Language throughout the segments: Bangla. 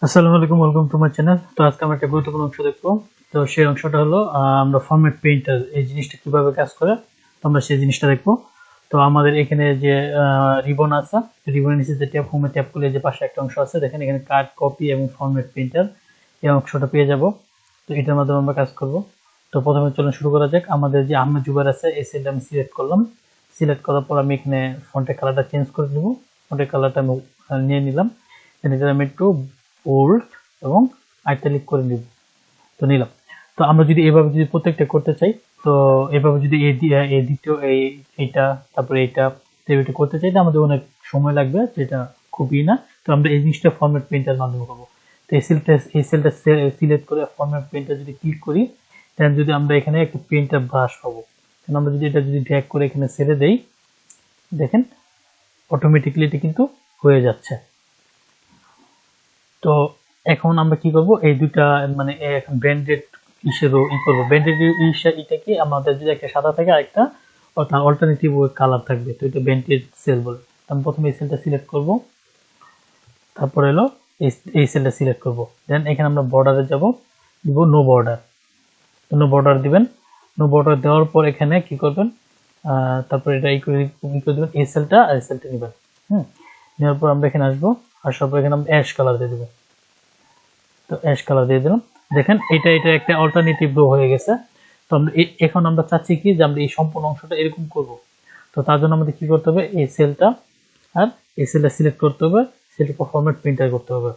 আসসালামু আলাইকুম, ওয়েলকাম টু মাই চ্যানেল। তো আজকে আমরা একটা গুরুত্বপূর্ণ অংশ দেখবো। তো সেই অংশটা হলো আমরা ফরম্যাট পেইন্টার এই জিনিসটা কিভাবে কাজ করে, তো আমরা সেই জিনিসটা দেখবো। তো আমাদের এখানে যে রিবন আছে, রিবনের নিচে যে ট্যাব, হোমে ট্যাব করলে যে পাশে একটা অংশ আছে, দেখেন এখানে কাট, কপি এবং ফরম্যাট পেইন্টার এই অংশটা পেয়ে যাব। তো এটার মাধ্যমে আমরা কাজ করব। তো প্রথমে চলুন শুরু করা যাক। আমাদের যে আহমেদ জুবাইর আছে এই সেলটা আমি সিলেক্ট করলাম। সিলেক্ট করার পর আমি এখানে ফন্টের কালারটা চেঞ্জ করে নেব। ফন্টের কালারটা আমি নিয়ে নিলাম। এটা আমি একটু বোল্ড এবং আইটালিক করে নিব। তো নিলাম। তো আমরা যদি এভাবে যদি প্রত্যেকটা করতে চাই, তো এভাবে যদি এই দ্বিতীয় এইটা তারপরে এইটা এটা করতে চাই, তো আমাদের অনেক সময় লাগবে, যেটা খুবই না। তো আমরা এই জিনিসটা ফরম্যাট পেইন্টার মাধ্যমে করবো। তো এই সেলটা সিলেক্ট করে ফরম্যাট পেইন্টার যদি ক্লিক করি, দেন যদি আমরা এখানে একটা পেইন্টার ব্রাশ পাবো, আমরা যদি এটা যদি ড্র্যাগ করে এখানে ছেড়ে দেই, দেখেন অটোমেটিক্যালি এটা কিন্তু হয়ে যাচ্ছে। তো এখন আমরা কি করব, এই দুইটা মানে এখন ব্র্যান্ডেড হিসেবে ই করবো। ব্র্যান্ডেড এটা কি, আমাদের যদি একটা সাদা থাকে আর একটা তার অল্টারনেটিভ কালার থাকবে, তো এটা ব্র্যান্ডেড সেল বলে। আমি প্রথমে এই সেলটা সিলেক্ট করব, তারপর এলো এই সেলটা সিলেক্ট করব। দেন এখানে আমরা বর্ডারে যাব, দিব নো বর্ডার। নো বর্ডার দিবেন। নো বর্ডার দেওয়ার পর এখানে কি করবেন, তারপর এটা ই করে দিবেন, এই সেলটা আর এই সেলটা নেবেন। নেওয়ার পর আমরা এখানে আসবো, আসার পর এখানে আমরা অ্যাশ কালার দিয়ে দেবো। তো অ্যাশ কালার দিয়ে দিলাম। দেখেন এটা একটা অল্টারনেটিভ রো হয়ে গেছে। তো আমরা এখন আমরা চাচ্ছি কি যে আমরা এই সম্পূর্ণ অংশটা এরকম করব। তো তার জন্য আমাদের কি করতে হবে, এই সেলটা আর এই সেলটা সিলেক্ট করতে হবে, সেলটা ফরম্যাট প্রিন্টার করতে হবে।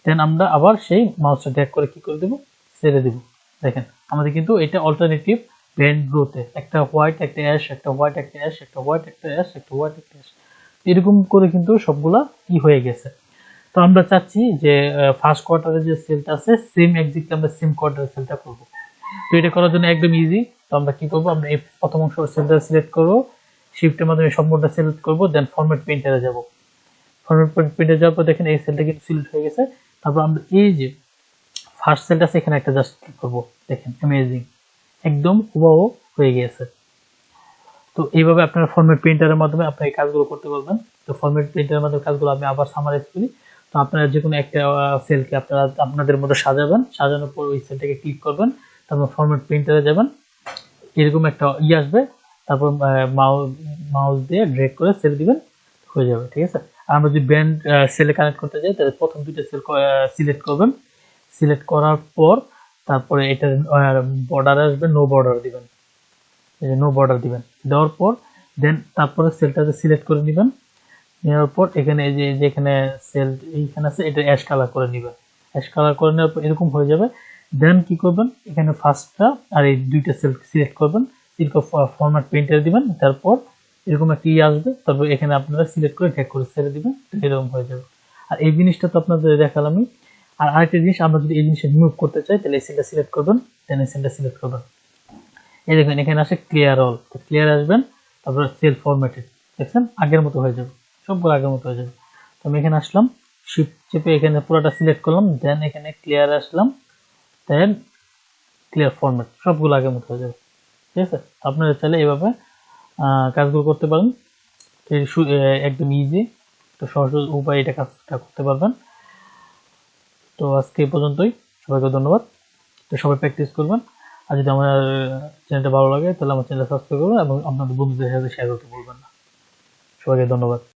দেন আমরা আবার সেই মাউসটা ড্র্যাগ করে কি করে দেব, ছেড়ে দেব। দেখেন আমাদের কিন্তু এটা অল্টারনেটিভ ব্যান্ড গ্রোতে একটা হোয়াইট, একটা অ্যাশ, একটা হোয়াইট, একটা অ্যাশ, একটা হোয়াইট, একটা অ্যাশ, একটা হোয়াইট, একটা অ্যাশ, এরকম করে কিন্তু সবগুলা কি হয়ে গেছে। তো আমরা চাচ্ছি যে ফার্স্ট কোয়ার্টারে যে সেলটা আছে সেম এক্স্যাক্টলি আমরা সেম কোয়ার্টারের সেলটা করব। তো এটা করার জন্য একদম ইজি। তো আমরা কি করব, আমরা এই প্রথম অংশ সেলটা সিলেক্ট করব, শিফটের মাধ্যমে সম্পূর্ণটা সিলেক্ট করব, দেন ফরম্যাট পেইন্টারে যাব। ফরম্যাট পেইন্টারে যাওয়ার পর দেখেন এই সেলটা কিন্তু সিলেক্ট হয়ে গেছে। তারপর আমরা এই যে ফার্স্ট সেলটা আছে এখানে একটা জাস্ট ক্লিক করব। দেখেন অ্যামেজিং, একদম হুবহু হয়ে গেছে। তো এইভাবে আপনারা ফরম্যাট প্রিন্টারের মাধ্যমে আপনারা এই কাজগুলো করতে পারবেন। তো ফরম্যাট প্রিন্টারের মাধ্যমে কাজগুলো আমি আবার সামারাইজ করি। তো আপনারা যে কোনো একটা সেলকে আপনারা আপনাদের মতো সাজাবেন, সাজানোর পর ওই সেলটাকে ক্লিক করবেন, তারপর ফরম্যাট প্রিন্টারে যাবেন, এরকম একটা আসবে, তারপর মাউস দিয়ে ড্র্যাগ করে সেল দিবেন, হয়ে যাবে। ঠিক আছে। আর আমরা যদি ব্যান্ড সেলে কানেক্ট করতে যাই, তাহলে প্রথম দুইটা সেল সিলেক্ট করবেন। সিলেক্ট করার পর তারপরে এটা বর্ডার আসবে, নো বর্ডার দিবেন। এই যে নো বর্ডার দিবেন, দেওয়ার পর দেন তারপরে সেলটাতে সিলেক্ট করে নেবেন। নেওয়ার পর এখানে এই যে যেখানে সেল এইখানে আছে এটা অ্যাশ কালার করে নেবেন। অ্যাশ কালার করে নেওয়ার পর এরকম হয়ে যাবে। দেন কি করবেন, এখানে ফার্স্টটা আর এই দুইটা সেল সিলেক্ট করবেন, সিলেক্ট ফরম্যাট পেইন্টার দিবেন, তারপর এরকম একটা আসবে, তারপর এখানে আপনারা সিলেক্ট করে ট্যাগ করে ছেড়ে দিবেন, এরকম হয়ে যাবে। আর এই জিনিসটা তো আপনাদের দেখালামই। আর আরেকটা জিনিস, আমরা যদি এই জিনিসটা রিমুভ করতে চাই, তাহলে এই সেলটা সিলেক্ট করবেন, দেন এই সেলটা সিলেক্ট করবেন। এই দেখবেন এখানে আসে ক্লিয়ার অল, তো ক্লিয়ার আসবেন, তারপর সেল ফরম্যাটেড, দেখছেন আগের মতো হয়ে যাবে, সবগুলো আগের মতো হয়ে যাবে। তো আমি এখানে আসলাম, শিফট চেপে এখানে পুরোটা সিলেক্ট করলাম, দেন এখানে ক্লিয়ার আসলাম, দেন ক্লিয়ার ফরম্যাট, সবগুলো আগের মতো হয়ে যাবে। ঠিক আছে। আপনারা চাইলে এইভাবে কাজগুলো করতে পারেন। একদম ইজি, তো সহজ উপায়ে এটা কাজটা করতে পারবেন। তো আজকে এই পর্যন্তই, সবাইকে ধন্যবাদ। তো সবাই প্র্যাকটিস করবেন। আর যদি আমার চ্যানেলটা ভালো লাগে তাহলে আমার চ্যানেলটা সাবস্ক্রাইব করবেন এবং আপনাদের বন্ধুদের সাথে শেয়ার করতে ভুলবেন না। সবাইকে ধন্যবাদ।